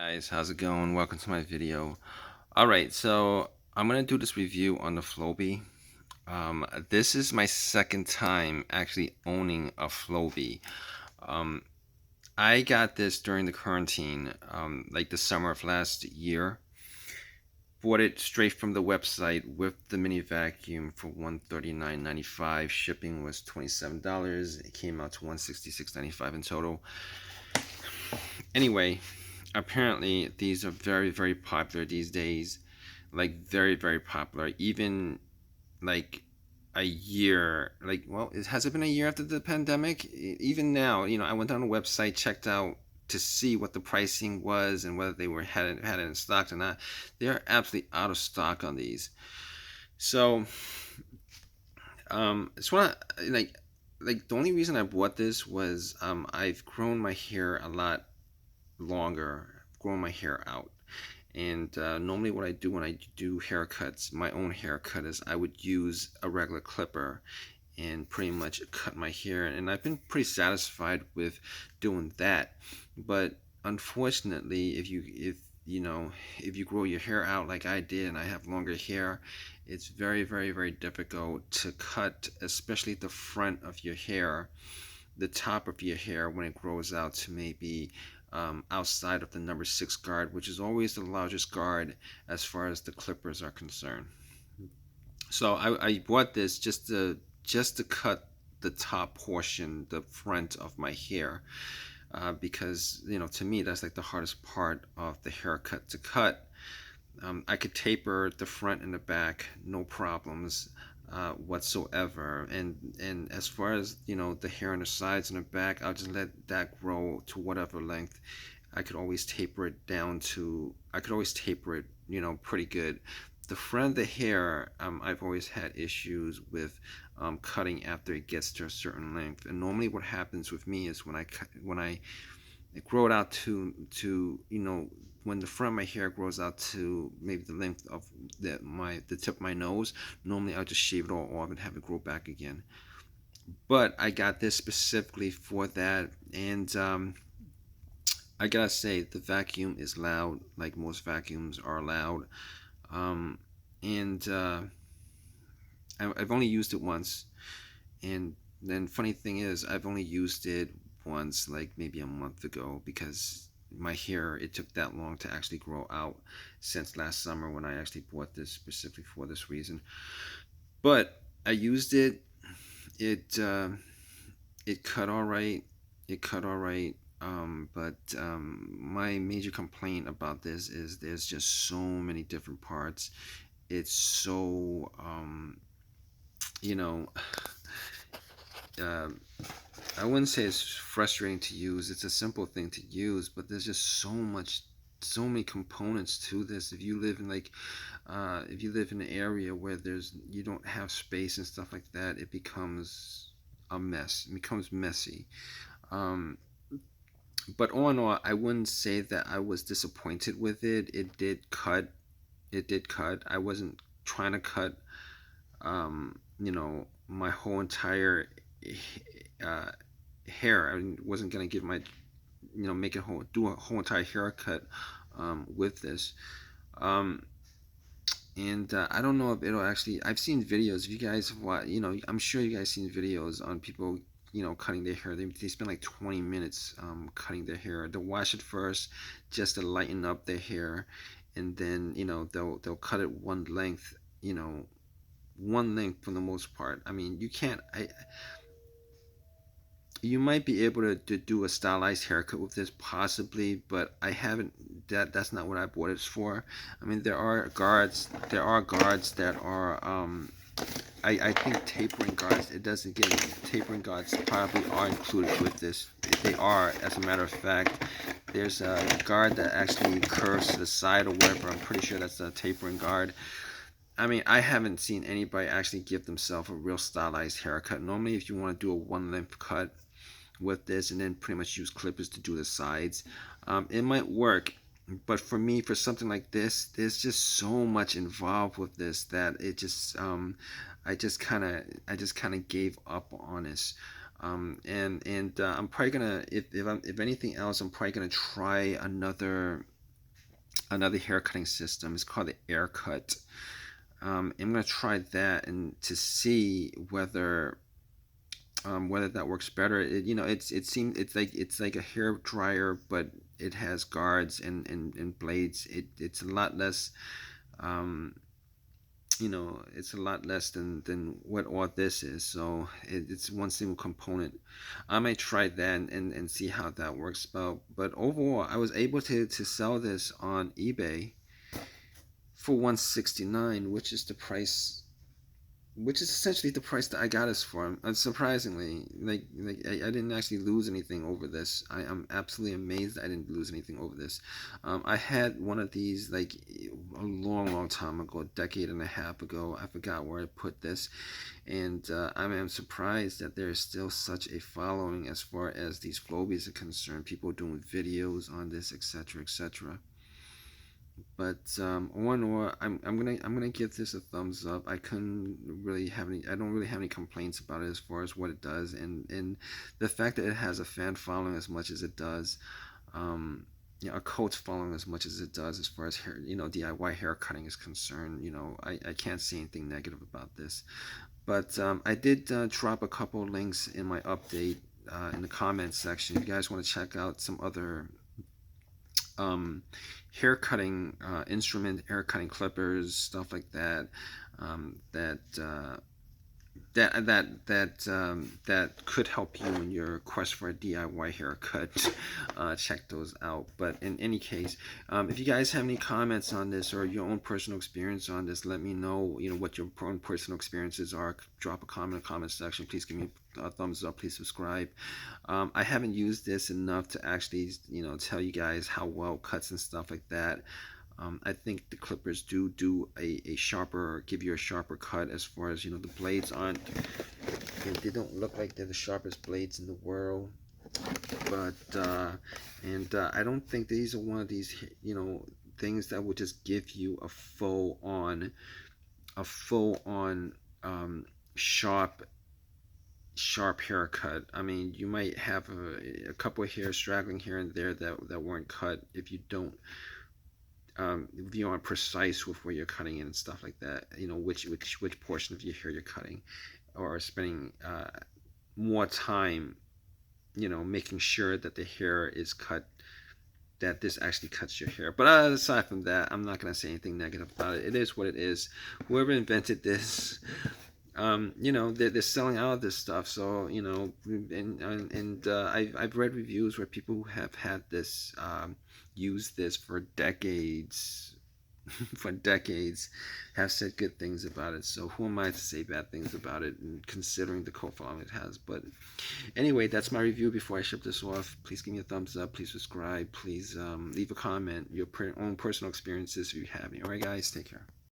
Guys, how's it going? Welcome to my video. Alright, so I'm gonna do this review on the Flowbee. This is my second time actually owning a Flowbee. Um, I got this during the quarantine, like the summer of last year. Bought it straight from the website with the mini vacuum for $139.95. Shipping was $27. It came out to $166.95 in total. Anyway, apparently these are very popular these days, like very popular, even like a year, like, well, it has it been a year after the pandemic? Even now, I went on the website, checked out to see what the pricing was and whether they were had it in stock or not. They're absolutely out of stock on these. So it's one like the only reason I bought this was I've grown my hair a lot longer, growing my hair out. And normally, what I do when I do haircuts, my own haircut, is I would use a regular clipper and pretty much cut my hair. And I've been pretty satisfied with doing that. But unfortunately, if you grow your hair out like I did and I have longer hair, it's very difficult to cut, especially the front of your hair, the top of your hair when it grows out to maybe outside of the number 6 guard, which is always the largest guard as far as the clippers are concerned. So I bought this just to cut the top portion, the front of my hair, because to me that's like the hardest part of the haircut to cut. I could taper the front and the back, no problems whatsoever. And as far as the hair on the sides and the back, I'll just let that grow to whatever length. I could always taper it down to. I could always taper it, pretty good. The front of the hair, I've always had issues with cutting after it gets to a certain length. And normally, what happens with me is when I grow it out to when the front of my hair grows out to maybe the length of the tip of my nose, normally I'll just shave it all off and have it grow back again. But I got this specifically for that. And I gotta say, the vacuum is loud, like most vacuums are loud. Um, and I've only used it once. And then funny thing is, I've only used it once, like maybe a month ago, because my hair, it took that long to actually grow out since last summer when I actually bought this specifically for this reason. But I used it. It it cut all right. It cut all right. But my major complaint about this is there's just so many different parts. It's so you know uh, I wouldn't say it's frustrating to use. It's a simple thing to use, but there's just so many components to this. If you live in an area where you don't have space and stuff like that, it becomes a mess. It becomes messy. Um, but all in all, I wouldn't say that I was disappointed with it. It did cut. It did cut. I wasn't trying to cut, my whole entire uh, hair. I wasn't gonna give my, make a whole do a whole entire haircut with this. Um, and I don't know if it'll actually. I've seen videos. If you guys have watched, I'm sure you guys seen videos on people, cutting their hair. They spend like 20 minutes cutting their hair. They'll wash it first just to lighten up their hair, and then they'll cut it you know, one length for the most part. I mean, you can't. You might be able to do a stylized haircut with this possibly, but I haven't. That's not what I bought it for. I mean, there are guards that are I think tapering guards, it doesn't get tapering guards probably are included with this. They are, as a matter of fact. There's a guard that actually curves to the side or whatever. I'm pretty sure that's a tapering guard. I mean, I haven't seen anybody actually give themselves a real stylized haircut. Normally, if you want to do a one length cut with this and then pretty much use clippers to do the sides, it might work. But for me, for something like this, there's just so much involved with this that it just I just kind of gave up on this. And I'm probably gonna, if anything else, I'm probably gonna try another another hair cutting system. It's called the Air Cut. I'm gonna try that and to see whether that works better. It seems it's like a hair dryer, but it has guards and blades. It's a lot less. Um, it's a lot less than what all this is. So it's one single component. I might try that and see how that works. But overall, I was able to sell this on eBay for 169, which is essentially the price that I got this for. Surprisingly, I didn't actually lose anything over this. I'm absolutely amazed that I didn't lose anything over this. I had one of these like a long time ago, a decade and a half ago. I forgot where I put this, and I'm surprised that there's still such a following as far as these Flowbees are concerned. People doing videos on this, etc., etc. But all in all, I'm gonna give this a thumbs up. I don't really have any complaints about it as far as what it does, and the fact that it has a fan following as much as it does, um, a cult following as much as it does, as far as hair, DIY hair cutting is concerned. I can't see anything negative about this. But I did drop a couple links in my update in the comments section. If you guys want to check out some other um, hair cutting hair cutting clippers, stuff like that. That that could help you in your quest for a DIY haircut. Check those out. But in any case, if you guys have any comments on this or your own personal experience on this, let me know. What your own personal experiences are. Drop a comment in the comment section. Please give me a thumbs up. Please subscribe. I haven't used this enough to actually tell you guys how well it cuts and stuff like that. I think the clippers do a sharper, give you a sharper cut as far as the blades aren't. They don't look like they're the sharpest blades in the world, but I don't think these are one of these things that would just give you a full on sharp haircut. I mean, you might have a couple of hairs straggling here and there that weren't cut if you aren't precise with where you're cutting it and stuff like that. Which portion of your hair you're cutting, or spending more time, making sure that the hair is cut, that this actually cuts your hair. But aside from that, I'm not gonna say anything negative about it. It is what it is. Whoever invented this, they're selling out of this stuff. So I've read reviews where people have had this used this for decades, for decades, have said good things about it. So who am I to say bad things about it, and considering the cult following it has? But anyway, that's my review. Before I ship this off, please give me a thumbs up. Please subscribe. Please leave a comment. Your own personal experiences if you have any. All right, guys, take care.